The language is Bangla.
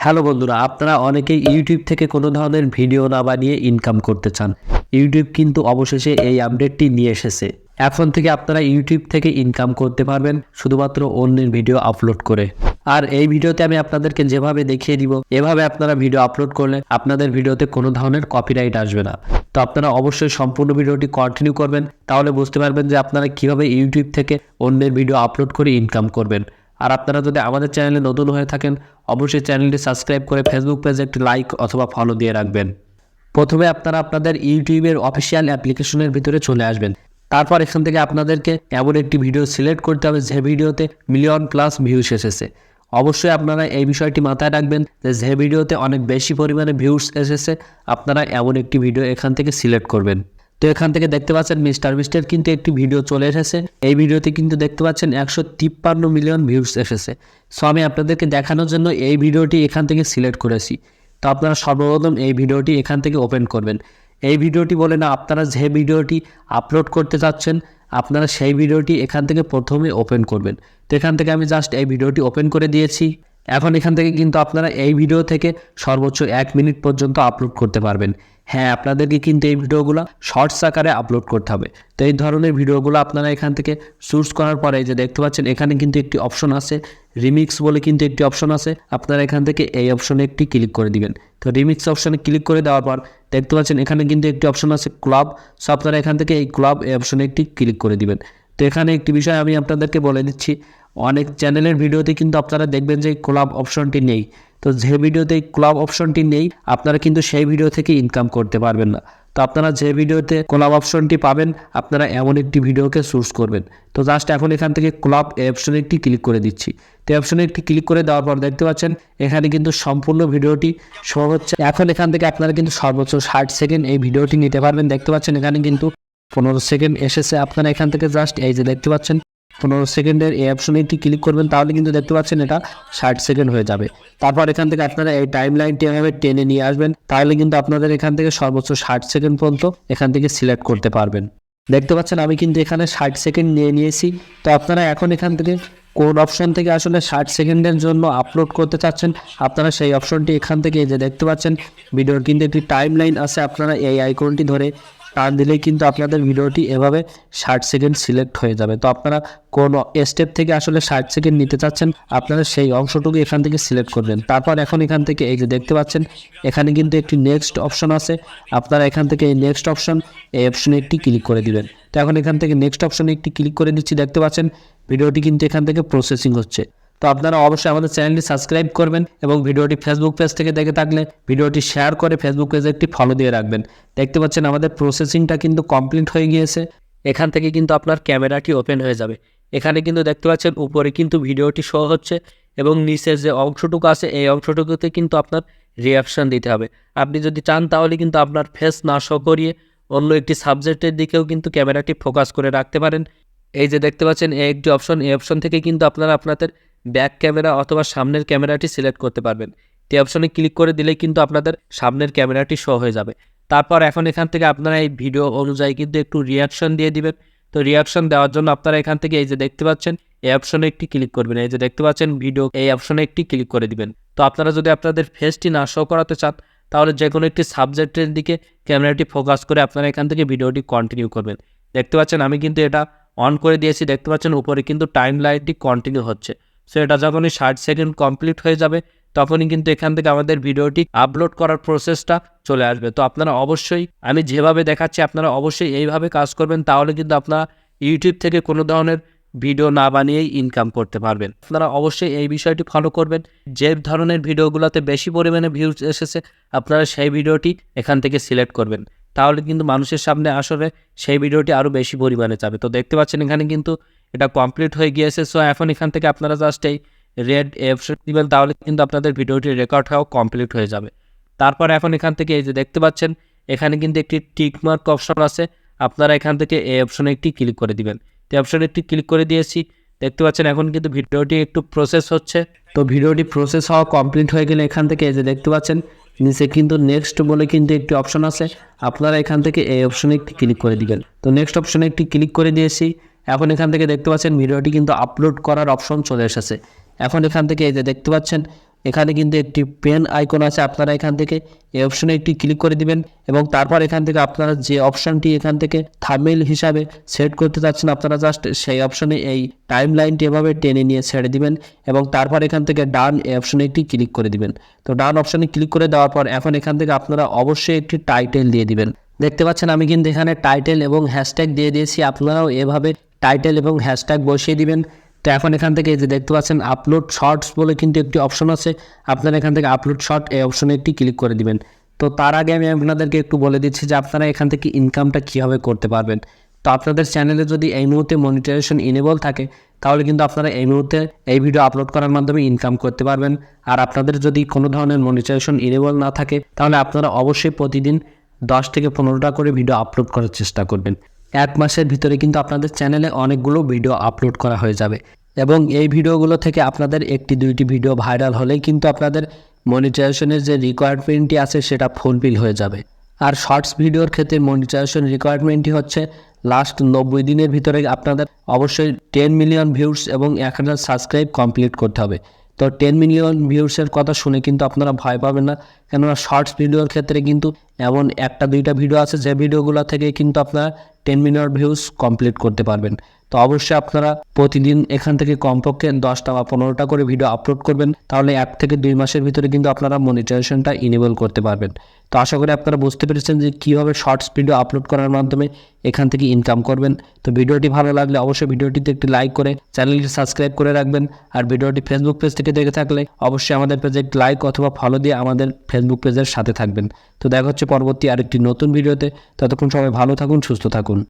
হ্যালো বন্ধুরা, আপনারা অনেকেই ইউটিউব থেকে কোনো ধরনের ভিডিও না বানিয়ে ইনকাম করতে চান। ইউটিউব কিন্তু অবশেষে এই আপডেটটি নিয়ে এসেছে। এখন থেকে আপনারা ইউটিউব থেকে ইনকাম করতে পারবেন শুধুমাত্র অন্যের ভিডিও আপলোড করে। আর এই ভিডিওতে আমি আপনাদেরকে যেভাবে দেখিয়ে দিব, এভাবে আপনারা ভিডিও আপলোড করলে আপনাদের ভিডিওতে কোনো ধরনের কপিরাইট আসবে না। তো আপনারা অবশ্যই সম্পূর্ণ ভিডিওটি কন্টিনিউ করবেন, তাহলে বুঝতে পারবেন যে আপনারা কিভাবে ইউটিউব থেকে অন্যের ভিডিও আপলোড করে ইনকাম করবেন। আর আপনারা যদি আমাদের চ্যানেলে নতুন হয়ে থাকেন, অবশ্যই চ্যানেলটি সাবস্ক্রাইব করে ফেসবুক পেজে একটি লাইক অথবা ফলো দিয়ে রাখবেন। প্রথমে আপনারা আপনাদের ইউটিউবের অফিসিয়াল অ্যাপ্লিকেশনের ভিতরে চলে আসবেন। তারপর এখান থেকে আপনাদেরকে এমন একটি ভিডিও সিলেক্ট করতে হবে যে ভিডিওতে মিলিয়ন প্লাস ভিউস এসেছে। অবশ্যই আপনারা এই বিষয়টি মাথায় রাখবেন যে ভিডিওতে অনেক বেশি পরিমাণে ভিউস এসেছে, আপনারা এমন একটি ভিডিও এখান থেকে সিলেক্ট করবেন। তো এখান থেকে দেখতে পাচ্ছেন মিস্টার বিস্টের কিন্তু একটি ভিডিও চলে এসেছে। এই ভিডিওতে কিন্তু দেখতে পাচ্ছেন 153 মিলিয়ন ভিউস এসেছে। সো আমি আপনাদেরকে দেখানোর জন্য এই ভিডিওটি এখান থেকে সিলেক্ট করেছি। তো আপনারা সর্বপ্রথম এই ভিডিওটি এখান থেকে ওপেন করবেন। এই ভিডিওটি বলে না, আপনারা যে ভিডিওটি আপলোড করতে চাচ্ছেন আপনারা সেই ভিডিওটি এখান থেকে প্রথমে ওপেন করবেন। তো এখান থেকে আমি জাস্ট এই ভিডিওটি ওপেন করে দিয়েছি। এখন এখান থেকে কিন্তু আপনারা এই ভিডিও থেকে সর্বোচ্চ 1 মিনিট পর্যন্ত আপলোড করতে পারবেন। হ্যাঁ, আপনাদেরকে কিন্তু এই ভিডিওগুলো শর্টস আকারে আপলোড করতে হবে। তো এই ধরনের ভিডিওগুলো আপনারা এখান থেকে চুজ করার পরে যে দেখতে পাচ্ছেন এখানে কিন্তু একটি অপশন আছে, রিমিক্স বলে কিন্তু একটি অপশন আছে। আপনারা এখান থেকে এই অপশনে একটি ক্লিক করে দিবেন। তো রিমিক্স অপশনে ক্লিক করে দেওয়ার পর দেখতে পাচ্ছেন এখানে কিন্তু একটি অপশন আছে ক্লাব। সো আপনারা এখান থেকে এই ক্লাব এই অপশনে একটি ক্লিক করে দিবেন। তো এখানে একটি বিষয় আমি আপনাদেরকে বলে দিচ্ছি, অনেক চ্যানেলের ভিডিওতে কিন্তু আপনারা দেখবেন যে ক্লাব অপশনটি নেই। তো যে ভিডিওতে এই ক্লাব অপশনটি নেই আপনারা কিন্তু সেই ভিডিও থেকে ইনকাম করতে পারবেন না। তো আপনারা যে ভিডিওতে ক্লাব অপশনটি পাবেন আপনারা এমন একটি ভিডিওকে চুজ করবেন। তো জাস্ট এখন এখান থেকে ক্লাব এই অপশনে একটি ক্লিক করে দিচ্ছি। তো এই অপশনে একটি ক্লিক করে দেওয়ার পর দেখতে পাচ্ছেন এখানে কিন্তু সম্পূর্ণ ভিডিওটি শো হচ্ছে। এখন এখান থেকে আপনারা কিন্তু সর্বোচ্চ 60 সেকেন্ড এই ভিডিওটি নিতে পারবেন। দেখতে পাচ্ছেন এখানে কিন্তু 15 সেকেন্ড এসেছে। আপনারা এখান থেকে জাস্ট এই যে দেখতে পাচ্ছেন 15 সেকেন্ডের এই অপশনে একটি ক্লিক করবেন, তাহলে কিন্তু দেখতে পাচ্ছেন এটা 60 সেকেন্ড হয়ে যাবে। তারপর এখান থেকে আপনারা এই টাইম লাইনটি এভাবে টেনে নিয়ে আসবেন, তাহলে কিন্তু আপনাদের এখান থেকে সর্বোচ্চ 60 সেকেন্ড পর্যন্ত এখান থেকে সিলেক্ট করতে পারবেন। দেখতে পাচ্ছেন আমি কিন্তু এখানে 60 সেকেন্ড নিয়ে নিয়েছি। তো আপনারা এখন এখান থেকে কোন অপশন থেকে আসলে 60 সেকেন্ডের জন্য আপলোড করতে চাচ্ছেন আপনারা সেই অপশনটি এখান থেকে যে দেখতে পাচ্ছেন ভিডিওর কিন্তু একটি টাইম লাইন আছে, আপনারা এই আইকনটি ধরে টান দিলেই কিন্তু আপনাদের ভিডিওটি এভাবে 60 সেকেন্ড সিলেক্ট হয়ে যাবে। তো আপনারা কোন স্টেপ থেকে আসলে 60 সেকেন্ড নিতে চাচ্ছেন আপনারা সেই অংশটুকু এখান থেকে সিলেক্ট করবেন। তারপর এখন এখান থেকে এই যে দেখতে পাচ্ছেন এখানে কিন্তু একটি নেক্সট অপশন আছে, আপনারা এখান থেকে এই নেক্সট অপশন এই অপশনে একটি ক্লিক করে দিবেন। তো এখন এখান থেকে নেক্সট অপশনে একটি ক্লিক করে দিচ্ছি। দেখতে পাচ্ছেন ভিডিওটি কিন্তু এখান থেকে প্রসেসিং হচ্ছে। তো আপনারা অবশ্যই আমাদের চ্যানেলটি সাবস্ক্রাইব করবেন এবং ভিডিওটি ফেসবুক পেজ থেকে দেখে থাকলে ভিডিওটি শেয়ার করে ফেসবুক পেজে একটি ফলো দিয়ে রাখবেন। দেখতে পাচ্ছেন আমাদের প্রসেসিংটা কিন্তু কমপ্লিট হয়ে গিয়েছে। এখান থেকে কিন্তু আপনার ক্যামেরাটি ওপেন হয়ে যাবে। এখানে কিন্তু দেখতে পাচ্ছেন উপরে কিন্তু ভিডিওটি শো হচ্ছে এবং নিচের যে অংশটুকু আছে এই অংশটুকুতে কিন্তু আপনার রিঅ্যাকশন দিতে হবে। আপনি যদি চান তাহলে কিন্তু আপনার ফেস না শো করিয়ে অন্য একটি সাবজেক্টের দিকেও কিন্তু ক্যামেরাটি ফোকাস করে রাখতে পারেন। এই যে দেখতে পাচ্ছেন এই একটি অপশন, এই অপশন থেকে কিন্তু আপনারা আপনাদের ব্যাক ক্যামেরা অথবা সামনের ক্যামেরাটি সিলেক্ট করতে পারবেন। এই অপশনে ক্লিক করে দিলেই কিন্তু আপনাদের সামনের ক্যামেরাটি শো হয়ে যাবে। তারপর এখন এখান থেকে আপনারা এই ভিডিও অনুযায়ী কিন্তু একটু রিয়াকশন দিয়ে দিবেন। তো রিয়াকশন দেওয়ার জন্য আপনারা এখান থেকে এই যে দেখতে পাচ্ছেন এই অপশনে একটি ক্লিক করবেন। এই যে দেখতে পাচ্ছেন ভিডিও এই অপশনে একটি ক্লিক করে দিবেন। তো আপনারা যদি আপনাদের ফেসটি না শো করাতে চান তাহলে যে কোনো একটি সাবজেক্টের দিকে ক্যামেরাটি ফোকাস করে আপনারা এখান থেকে ভিডিওটি কন্টিনিউ করবেন। দেখতে পাচ্ছেন আমি কিন্তু এটা অন করে দিয়েছি। দেখতে পাচ্ছেন উপরে কিন্তু টাইম লাইনটি কন্টিনিউ হচ্ছে। সো এটা যখনই 60 সেকেন্ড কমপ্লিট হয়ে যাবে তখনই কিন্তু এখান থেকে আমাদের ভিডিওটি আপলোড করার প্রসেসটা চলে আসবে। তো আপনারা অবশ্যই আমি যেভাবে দেখাচ্ছি আপনারা অবশ্যই এইভাবে কাজ করবেন, তাহলে কিন্তু আপনারা ইউটিউব থেকে কোনো ধরনের ভিডিও না বানিয়েই ইনকাম করতে পারবেন। আপনারা অবশ্যই এই বিষয়টি ফলো করবেন। যে ধরনের ভিডিওগুলোতে বেশি পরিমাণে ভিউজ এসেছে আপনারা সেই ভিডিওটি এখান থেকে সিলেক্ট করবেন, তাহলে কিন্তু মানুষের সামনে আসলে সেই ভিডিওটি আরও বেশি পরিমাণে যাবে। তো দেখতে পাচ্ছেন এখানে কিন্তু এটা কমপ্লিট হয়ে গিয়েছে। সো এখন এখান থেকে আপনারা জাস্ট এই রেড অপশন দিবেন, তাহলে কিন্তু আপনাদের ভিডিওটি রেকর্ড হওয়া কমপ্লিট হয়ে যাবে। তারপর এখন এখান থেকে এই যে দেখতে পাচ্ছেন এখানে কিন্তু একটি টিকমার্ক অপশন আছে, আপনারা এখান থেকে এই অপশনে একটি ক্লিক করে দিবেন। এই অপশনে একটি ক্লিক করে দিয়েছি। দেখতে পাচ্ছেন এখন কিন্তু ভিডিওটি একটু প্রসেস হচ্ছে। তো ভিডিওটি প্রসেস হওয়া কমপ্লিট হয়ে গেলে এখান থেকে এই যে দেখতে পাচ্ছেন নিচে কিন্তু নেক্সট বলে কিন্তু একটি অপশন আছে, আপনারা এখান থেকে এই অপশনে একটি ক্লিক করে দিবেন। তো নেক্সট অপশনে একটি ক্লিক করে দিয়েছি। এখন এখান থেকে দেখতে পাচ্ছেন ভিডিওটি কিন্তু আপলোড করার অপশন চলে এসেছে। এখন এখান থেকে এই যে দেখতে পাচ্ছেন এখানে কিন্তু একটি পেন আইকন আছে, আপনারা এখান থেকে এই অপশনে একটি ক্লিক করে দিবেন এবং তারপর এখান থেকে আপনারা যে অপশনটি এখান থেকে থাম্বনেইল হিসাবে সেট করতে চাচ্ছেন আপনারা জাস্ট সেই অপশনে এই টাইম লাইনটি এভাবে টেনে নিয়ে ছেড়ে দিবেন এবং তারপর এখান থেকে ডান এই অপশনে একটি ক্লিক করে দিবেন। তো ডান অপশনে ক্লিক করে দেওয়ার পর এখন এখান থেকে আপনারা অবশ্যই একটি টাইটেল দিয়ে দিবেন। দেখতে পাচ্ছেন আমি কিন্তু এখানে টাইটেল এবং হ্যাশট্যাগ দিয়ে দিয়েছি, আপনারাও এভাবে টাইটেল এবং হ্যাশট্যাগ বসিয়ে দিবেন। তো এখন এখান থেকে এই যে দেখতে পাচ্ছেন আপলোড শর্টস বলে কিন্তু একটি অপশন আছে, আপনারা এখান থেকে আপলোড শর্ট এই অপশনে একটি ক্লিক করে দিবেন। তো তার আগে আমি আপনাদেরকে একটু বলে দিচ্ছি যে আপনারা এখান থেকে ইনকামটা কীভাবে করতে পারবেন। তো আপনাদের চ্যানেলে যদি এই মুহূর্তে মনিটাইজেশন ইনেবল থাকে তাহলে কিন্তু আপনারা এই মুহূর্তে এই ভিডিও আপলোড করার মাধ্যমে ইনকাম করতে পারবেন। আর আপনাদের যদি কোনো ধরনের মনিটাইজেশন ইনেবল না থাকে তাহলে আপনারা অবশ্যই প্রতিদিন 10 থেকে 15টা করে ভিডিও আপলোড করার চেষ্টা করবেন। 1 মাসের ভিতরে কিন্তু আপনাদের চ্যানেলে অনেকগুলো ভিডিও আপলোড করা হয়ে যাবে এবং এই ভিডিওগুলো থেকে আপনাদের 1-2টি ভিডিও ভাইরাল হলেই কিন্তু আপনাদের মনিটাইজেশনের যে রিকোয়ারমেন্টটি আছে সেটা ফুলফিল হয়ে যাবে। আর শর্টস ভিডিওর ক্ষেত্রে মনিটাইজেশন রিকোয়ারমেন্টটি হচ্ছে লাস্ট 90 দিনের ভিতরে আপনাদের অবশ্যই 10 মিলিয়ন ভিউস এবং 1000 সাবস্ক্রাইব কমপ্লিট করতে হবে। তো 10 মিলিয়ন ভিউসের কথা শুনে কিন্তু আপনারা ভয় পাবেন না, কেননা শর্টস ভিডিওর ক্ষেত্রে কিন্তু এমন 1-2টা ভিডিও আছে যে ভিডিওগুলো থেকে কিন্তু আপনারা 10 মিলিয়ন ভিউস কমপ্লিট করতে পারবেন। তো অবশ্যই আপনারা প্রতিদিন এখান থেকে কমপক্ষে 10টা বা 15টা করে ভিডিও আপলোড করবেন, তাহলে 1 থেকে 2 মাসের ভিতরে কিন্তু আপনারা মনিটাইজেশনটা ইনেবল করতে পারবেন। তো আশা করি আপনারা বুঝতে পেরেছেন যে কীভাবে শর্টস ভিডিও আপলোড করার মাধ্যমে এখান থেকে ইনকাম করবেন। তো ভিডিওটি ভালো লাগলে অবশ্যই ভিডিওটিতে একটি লাইক করে চ্যানেলটি সাবস্ক্রাইব করে রাখবেন। আর ভিডিওটি ফেসবুক পেজ থেকে দেখে থাকলে অবশ্যই আমাদের পেজে একটি লাইক অথবা ফলো দিয়ে আমাদের ফেসবুক পেজের সাথে থাকবেন। তো দেখা হচ্ছে পরবর্তী আরেকটি নতুন ভিডিওতে। ততক্ষণ সবাই ভালো থাকুন, সুস্থ থাকুন।